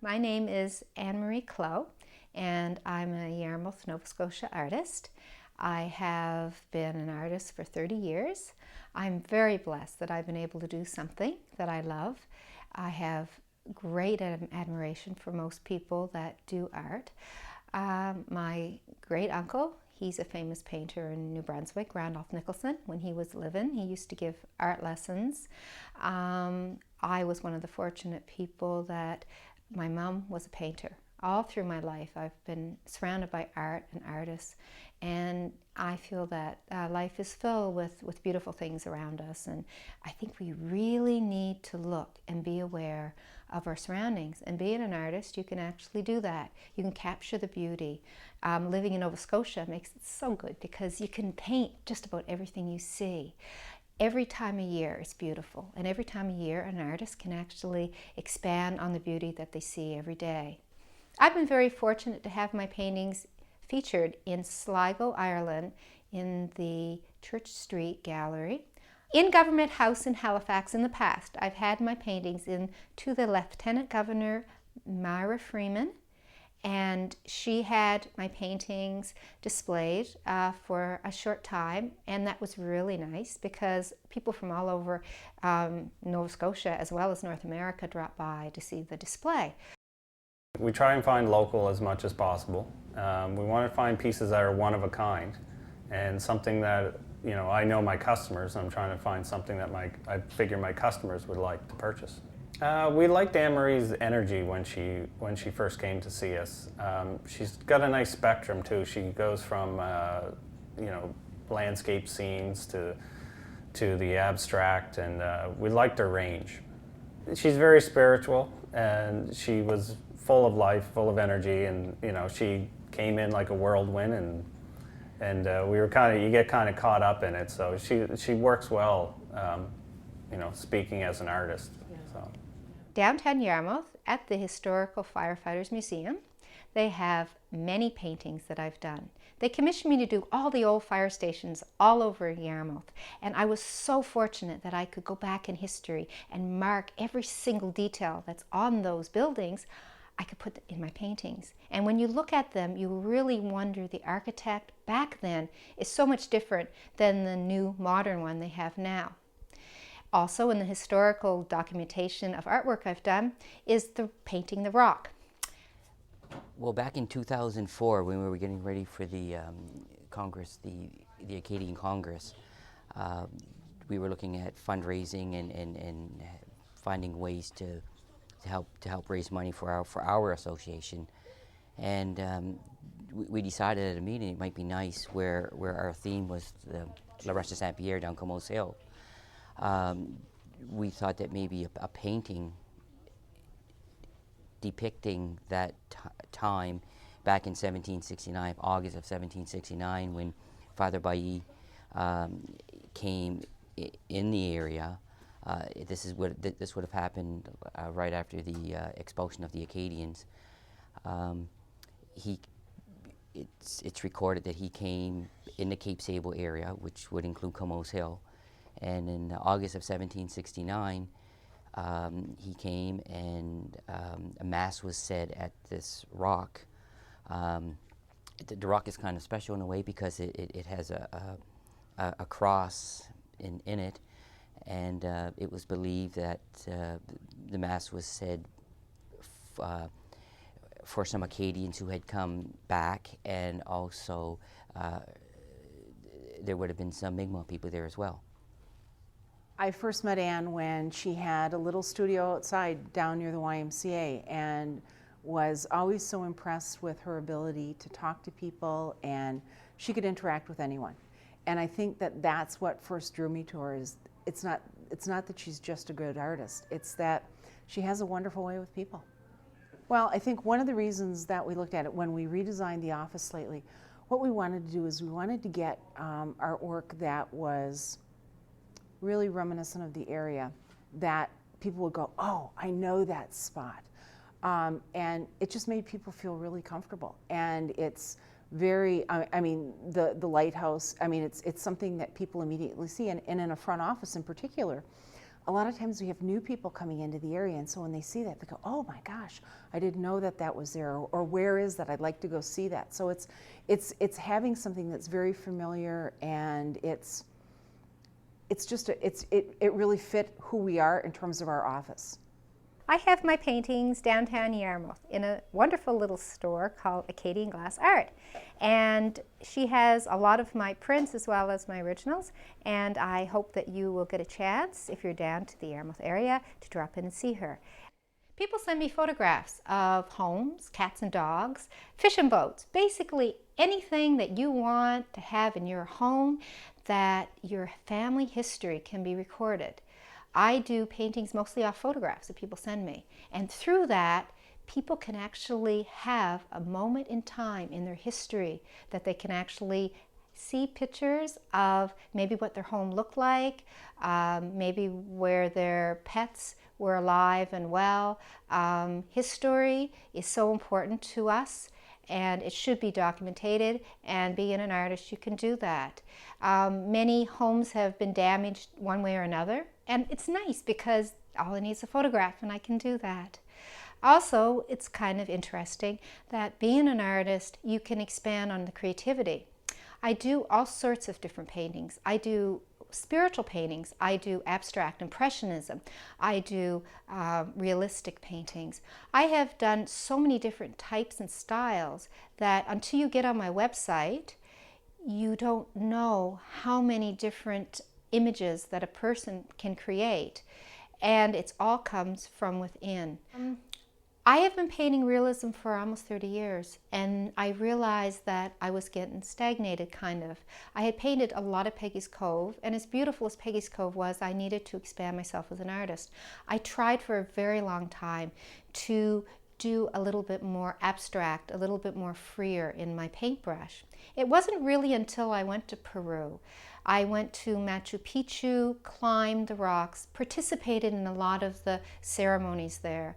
My name is Marie Clow, and I'm a Yarmouth, Nova Scotia artist. I have been an artist for 30 years. I'm very blessed that I've been able to do something that I love. I have great admiration for most people that do art. My great uncle, he's a famous painter in New Brunswick, Randolph Nicholson. When he was living, he used to give art lessons. I was one of the fortunate people that my mom was a painter. All through my life, I've been surrounded by art and artists, and I feel that life is filled with beautiful things around us, and I think we really need to look and be aware of our surroundings. And being an artist, you can actually do that. You can capture the beauty. Living in Nova Scotia makes it so good because you can paint just about everything you see. Every time of year is beautiful, and every time of year an artist can actually expand on the beauty that they see every day. I've been very fortunate to have my paintings featured in Sligo, Ireland, in the Church Street Gallery. In Government House in Halifax in the past, I've had my paintings in to the Lieutenant Governor, Myra Freeman, and she had my paintings displayed for a short time, and that was really nice because people from all over Nova Scotia as well as North America dropped by to see the display. We try and find local as much as possible. We want to find pieces that are one of a kind and something that, you know, I know my customers, and I'm trying to find something that I figure my customers would like to purchase. We liked Anne-Marie's energy when she first came to see us. She's got a nice spectrum too. She goes from you know, landscape scenes to the abstract, and we liked her range. She's very spiritual, and she was full of life, full of energy, and you know, she came in like a whirlwind, and we were you get kind of caught up in it. So she works well, you know, speaking as an artist. Yeah. So. Downtown Yarmouth at the Historical Firefighters Museum, they have many paintings that I've done. They commissioned me to do all the old fire stations all over Yarmouth, and I was so fortunate that I could go back in history and mark every single detail that's on those buildings. I could put in my paintings. And when you look at them, you really wonder the architect back then is so much different than the new modern one they have now. Also, in the historical documentation of artwork I've done is the painting the rock. Well, back in 2004, when we were getting ready for the Congress, the Acadian Congress, we were looking at fundraising and finding ways to help raise money for our association, and we decided at a meeting it might be nice where our theme was the La Roche de Saint Pierre down Como's Hill. We thought that maybe a painting depicting that time back in 1769, August of 1769, when Father Bailly came in the area. This would have happened right after the expulsion of the Acadians. It's recorded that he came in the Cape Sable area, which would include Como's Hill, and in August of 1769, he came and a mass was said at this rock. The rock is kind of special in a way because it has a cross in it. And it was believed that the mass was said for some Acadians who had come back, and also there would have been some Mi'kmaq people there as well. I first met Anne when she had a little studio outside down near the YMCA, and was always so impressed with her ability to talk to people, and she could interact with anyone. And I think that that's what first drew me to her. Is it's not that she's just a good artist, it's that she has a wonderful way with people. Well, I think one of the reasons that we looked at it when we redesigned the office lately, what we wanted to do is we wanted to get artwork that was really reminiscent of the area, that people would go, oh, I know that spot. And it just made people feel really comfortable. And it's very, I mean, the lighthouse, I mean, it's something that people immediately see. And in a front office in particular, a lot of times we have new people coming into the area, and so when they see that, they go, oh my gosh, I didn't know that that was there, or where is that? I'd like to go see that. So it's having something that's very familiar, and it really fit who we are in terms of our office. I have my paintings downtown Yarmouth in a wonderful little store called Acadian Glass Art. And she has a lot of my prints as well as my originals. And I hope that you will get a chance, if you're down to the Yarmouth area, to drop in and see her. People send me photographs of homes, cats and dogs, fishing boats, basically anything that you want to have in your home that your family history can be recorded. I do paintings mostly off photographs that people send me, and through that people can actually have a moment in time in their history that they can actually see pictures of maybe what their home looked like, maybe where their pets were alive and well. History is so important to us, and it should be documented, and being an artist you can do that. Many homes have been damaged one way or another, and it's nice because all I need is a photograph and I can do that. Also, it's kind of interesting that being an artist, you can expand on the creativity. I do all sorts of different paintings. I do spiritual paintings, I do abstract impressionism, I do realistic paintings. I have done so many different types and styles that until you get on my website, you don't know how many different images that a person can create, and it all comes from within. I have been painting realism for almost 30 years, and I realized that I was getting stagnated, kind of. I had painted a lot of Peggy's Cove, and as beautiful as Peggy's Cove was, I needed to expand myself as an artist. I tried for a very long time to do a little bit more abstract, a little bit more freer in my paintbrush. It wasn't really until I went to Peru. I went to Machu Picchu, climbed the rocks, participated in a lot of the ceremonies there,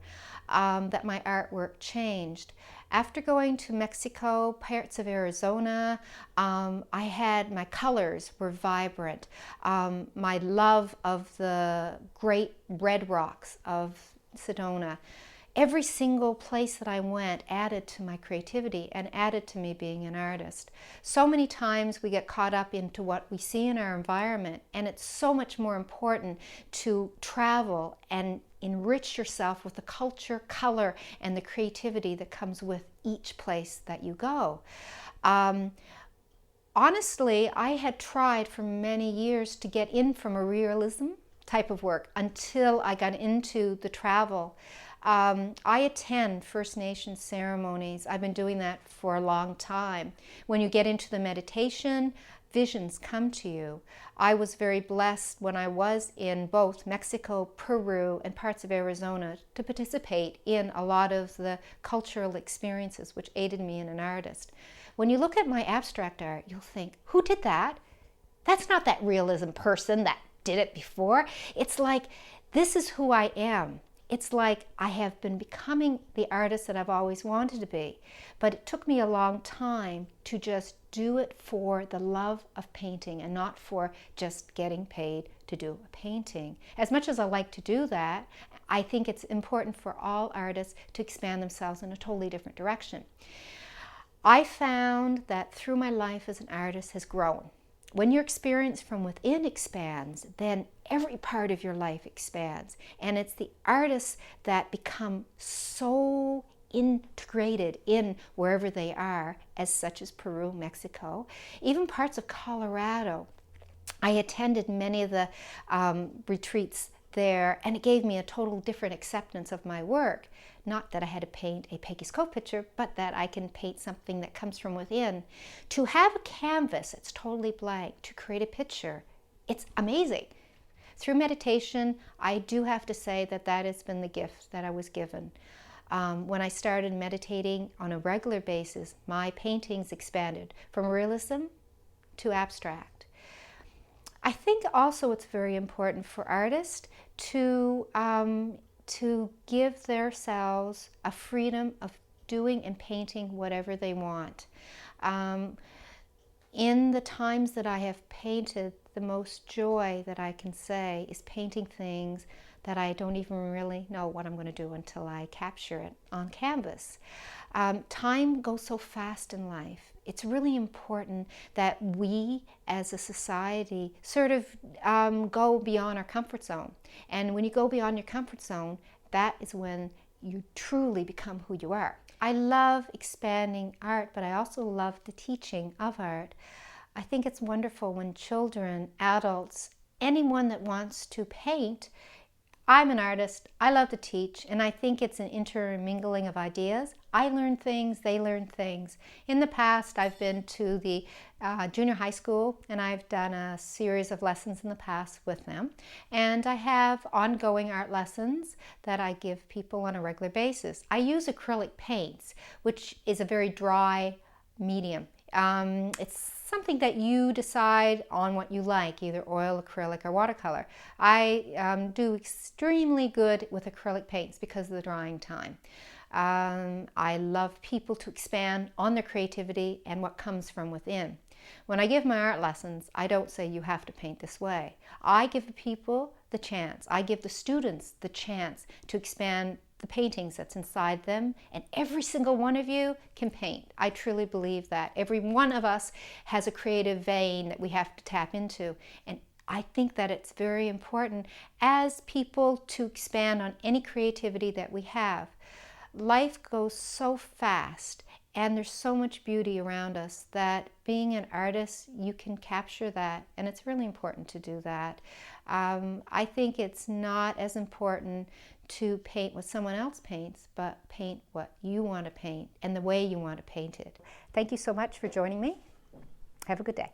that my artwork changed. After going to Mexico, parts of Arizona, my colors were vibrant. My love of the great red rocks of Sedona. Every single place that I went added to my creativity and added to me being an artist. So many times we get caught up into what we see in our environment, and it's so much more important to travel and enrich yourself with the culture, color, and the creativity that comes with each place that you go. Honestly, I had tried for many years to get in from a realism type of work until I got into the travel. I attend First Nations ceremonies. I've been doing that for a long time. When you get into the meditation, visions come to you. I was very blessed when I was in both Mexico, Peru, and parts of Arizona to participate in a lot of the cultural experiences which aided me in an artist. When you look at my abstract art, you'll think, who did that? That's not that realism person that did it before. It's like, this is who I am. It's like I have been becoming the artist that I've always wanted to be. But it took me a long time to just do it for the love of painting and not for just getting paid to do a painting. As much as I like to do that, I think it's important for all artists to expand themselves in a totally different direction. I found that through my life as an artist has grown. When your experience from within expands, then every part of your life expands. And it's the artists that become so integrated in wherever they are, as such as Peru, Mexico, even parts of Colorado. I attended many of the retreats there, and it gave me a total different acceptance of my work. Not that I had to paint a Peggy's Cove picture, but that I can paint something that comes from within. To have a canvas that's totally blank, to create a picture, it's amazing. Through meditation, I do have to say that that has been the gift that I was given. When I started meditating on a regular basis, my paintings expanded from realism to abstract. I think also it's very important for artists to give themselves a freedom of doing and painting whatever they want. In the times that I have painted the most joy that I can say is painting things that I don't even really know what I'm going to do until I capture it on canvas. Time goes so fast in life. It's really important that we as a society sort of go beyond our comfort zone. And when you go beyond your comfort zone, that is when you truly become who you are. I love expanding art, but I also love the teaching of art. I think it's wonderful when children, adults, anyone that wants to paint. I'm an artist, I love to teach, and I think it's an intermingling of ideas. I learn things, they learn things. In the past, I've been to the junior high school, and I've done a series of lessons in the past with them. And I have ongoing art lessons that I give people on a regular basis. I use acrylic paints, which is a very dry medium. It's something that you decide on what you like, either oil, acrylic, or watercolor. I do extremely good with acrylic paints because of the drying time. I love people to expand on their creativity and what comes from within. When I give my art lessons, I don't say you have to paint this way. I give the people the chance. I give the students the chance to expand the paintings that's inside them, and every single one of you can paint. I truly believe that. Every one of us has a creative vein that we have to tap into, and I think that it's very important as people to expand on any creativity that we have. Life goes so fast, and there's so much beauty around us that being an artist, you can capture that, and it's really important to do that. I think it's not as important to paint what someone else paints, but paint what you want to paint and the way you want to paint it. Thank you so much for joining me. Have a good day.